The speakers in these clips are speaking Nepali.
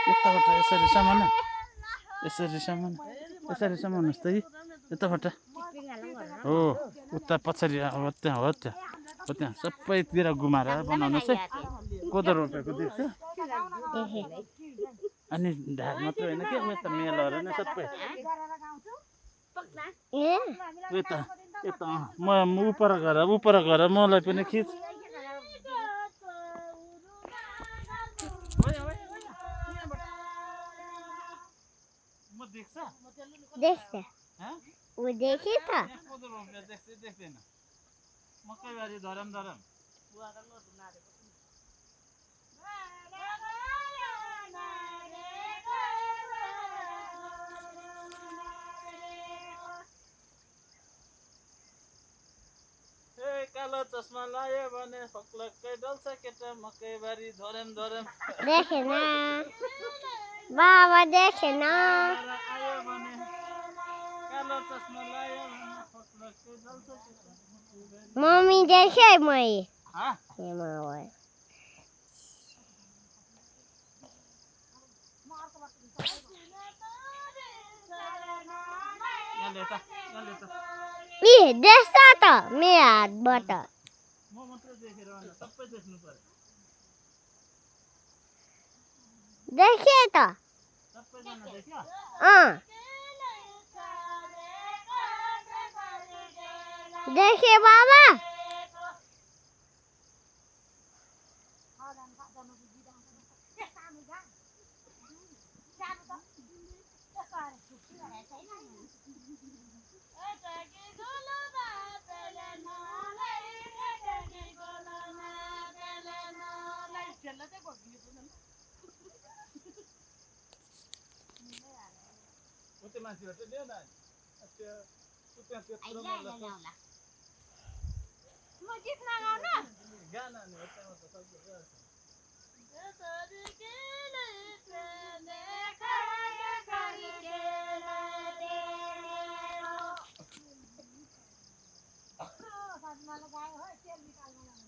यताबाट यसरी सामान यसरी सामान यसरी समाउनुहोस् त यताबाट हो उता पछाडि अब त्यहाँ हो त्यहाँ सबैतिर घुमाएर बनाउनुहोस् है कोदो रोपेको देख्छ अनि ढाड मात्र होइन कि यता मेलहरू नै सबै यता यता म उपर गएर मलाई पनि खिच देख्छ ऊ देखे त देख्दैन मकैबारी धरम कालो चस्मा लायो भने फक्लक्कै डल्छ केटा मकैबारी धरम देखेन बाबा देखेन आयो भने कालो चस्मा लायो भने फक्लक्कै डल्छ केटा मम्मी देखे मै देख्छ त मेरो हातबाट म मात्र देखेर सबै देख्नु पर्यो देखे त सबैजना देख्यो देखे बाबा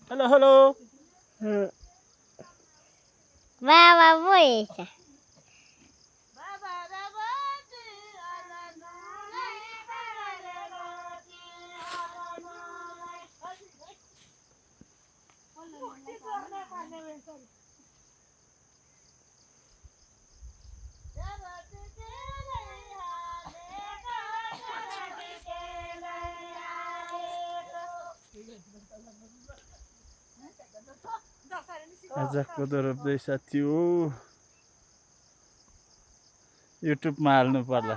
हेलो बाबा बोलेछ आज कोदो रोप्दै साथी हो युट्युबमा हाल्नु पर्ला